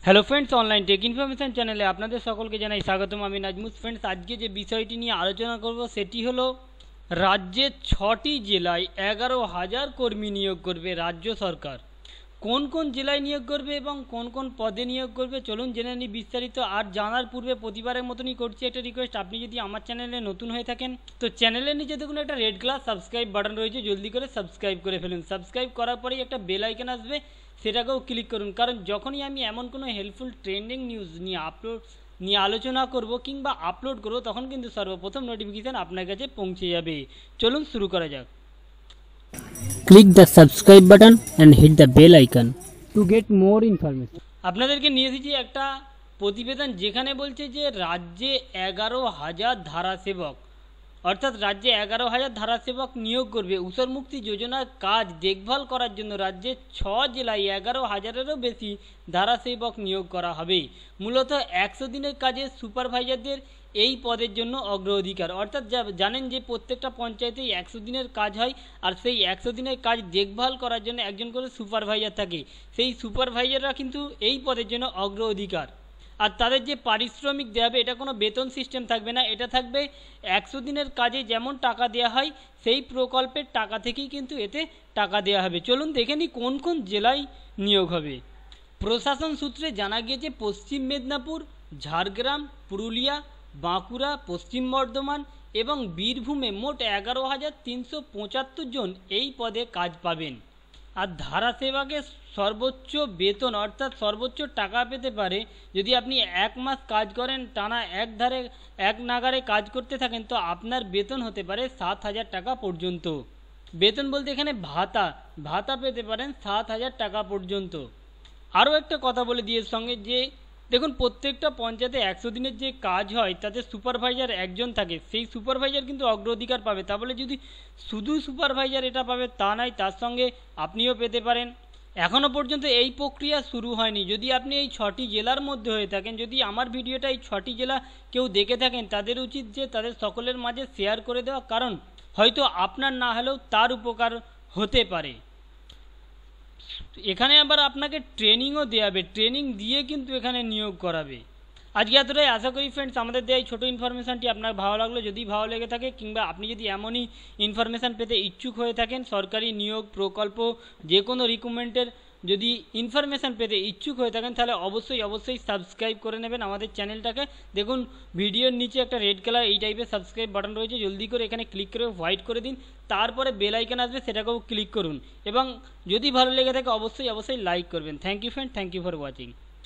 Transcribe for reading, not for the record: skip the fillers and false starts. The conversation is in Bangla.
Hello friends, online take information চ্যানেলে আপনাদের সকলকে জানাই স্বাগতম। আমি নাজমুস। ফ্রেন্ডস, আজকে যে বিষয়টি নিয়ে আলোচনা করব সেটি হলো রাজ্যের 6টি জেলায় 11,000 কর্মী নিয়োগ করবে রাজ্য সরকার। কোন কোন জেলায় নিয়োগ করবে এবং কোন কোন পদে নিয়োগ করবে চলুন জেনে নিই বিস্তারিত। আর জানার পূর্বে প্রতিবারের মতনই করছি একটা রিকোয়েস্ট, আপনি যদি আমার চ্যানেলে নতুন হয়ে থাকেন তো চ্যানেলের নিচে দেখুন একটা রেড কালার সাবস্ক্রাইব বাটন রয়েছে, জলদি করে সাবস্ক্রাইব করে ফেলুন। সাবস্ক্রাইব করার পরেই একটা বেল আইকন আসবে, সেটাকেও ক্লিক করুন, কারণ যখনই আমি এমন কোনো হেল্পফুল ট্রেন্ডিং নিউজ নিয়ে আলোচনা করব কিংবা আপলোড করব তখন কিন্তু সর্বপ্রথম নোটিফিকেশান আপনার কাছে পৌঁছে যাবে। চলুন শুরু করা যাক। Click the subscribe button and hit the bell icon to get more information. আপনাদেরকে নিয়ে এসেছি একটা প্রতিবেদন যেখানে বলছে যে রাজ্যে 11,000 ধারাসেবক, অর্থাৎ রাজ্যে 11,000 ধারাসেবক নিয়োগ করবে। ঊষর মুক্তি যোজনার কাজ দেখভাল করার জন্য রাজ্যের 6 জেলায় 11,000-এরও বেশি ধারাসেবক নিয়োগ করা হবে। মূলত 100 দিনের কাজে সুপারভাইজারদের এই পদের জন্য অগ্রাধিকার। অর্থাৎ জানেন যে প্রত্যেকটা পঞ্চায়েতেই 100 দিনের কাজ হয়, আর সেই 100 দিনের কাজ দেখভাল করার জন্য একজন করে সুপারভাইজার থাকে। সেই সুপারভাইজাররা কিন্তু এই পদের জন্য অগ্রাধিকার। আর তাদের যে পারিশ্রমিক দেওয়া হবে এটা কোনো বেতন সিস্টেম থাকবে না, এটা থাকবে 100 দিনের কাজে যেমন টাকা দেওয়া হয় সেই প্রকল্পের টাকা থেকেই কিন্তু এতে টাকা দেওয়া হবে। চলুন দেখে নিই কোন কোন জেলায় নিয়োগ হবে। প্রশাসন সূত্রে জানা গিয়েছে পশ্চিম মেদিনীপুর, ঝাড়গ্রাম, পুরুলিয়া, বাঁকুড়া, পশ্চিম বর্ধমান এবং বীরভূমে মোট 11,375 জন এই পদে কাজ পাবেন। আর ধারাসেবকের সর্বোচ্চ বেতন অর্থাৎ সর্বোচ্চ টাকা পেতে পারে যদি আপনি 1 মাস কাজ করেন, টানা এক নাগারে কাজ করতে থাকেন, তো আপনার বেতন হতে পারে 7,000 টাকা পর্যন্ত। বেতন বলতে এখানে ভাতা পেতে পারেন 7,000 টাকা পর্যন্ত। আরও একটা কথা বলে দিয়ে সঙ্গে যে দেখুন, প্রত্যেকটা পঞ্চায়েতে 100 দিনের যে কাজ হয় তাতে সুপারভাইজার একজন থাকে, সেই সুপারভাইজার কিন্তু অগ্রাধিকার পাবে। তা বলে যদি শুধু সুপারভাইজার এটা পাবে তা নয়, তার সঙ্গে আপনিও পেতে পারেন। এখনও পর্যন্ত এই প্রক্রিয়া শুরু হয়নি। যদি আপনি এই 6টি জেলার মধ্যে হয়ে থাকেন, যদি আমার ভিডিওটা এই 6টি জেলা কেউ দেখে থাকেন, তাদের উচিত যে তাদের সকলের মাঝে শেয়ার করে দেওয়া, কারণ হয়তো আপনার না হলেও তার উপকার হতে পারে। এখানে আবার আপনাকে ট্রেনিংও দেওয়া হবে, ট্রেনিং দিয়ে কিন্তু এখানে নিয়োগ করাবে। আজকে এতটাই। আশা করি ফ্রেন্ডস আমাদের দেওয়া এই ছোটো ইনফরমেশানটি আপনার ভালো লাগলো। যদি ভালো লেগে থাকে কিংবা আপনি যদি এমনই ইনফরমেশান পেতে ইচ্ছুক হয়ে থাকেন, সরকারি নিয়োগ প্রকল্প যে কোনো রিক্রুটমেন্টের যদি ইনফরমেশান পেতে ইচ্ছুক হয়ে থাকেন, তাহলে অবশ্যই সাবস্ক্রাইব করে নেবেন আমাদের চ্যানেলটাকে। দেখুন ভিডিওর নিচে একটা রেড কালার এই টাইপের সাবস্ক্রাইব বাটন রয়েছে, জলদি করে এখানে ক্লিক করে হোয়াইট করে দিন। তারপরে বেল আইকন আসবে, সেটাকেও ক্লিক করুন এবং যদি ভালো লেগে থাকে অবশ্যই লাইক করবেন। Thank you friend, thank you for watching.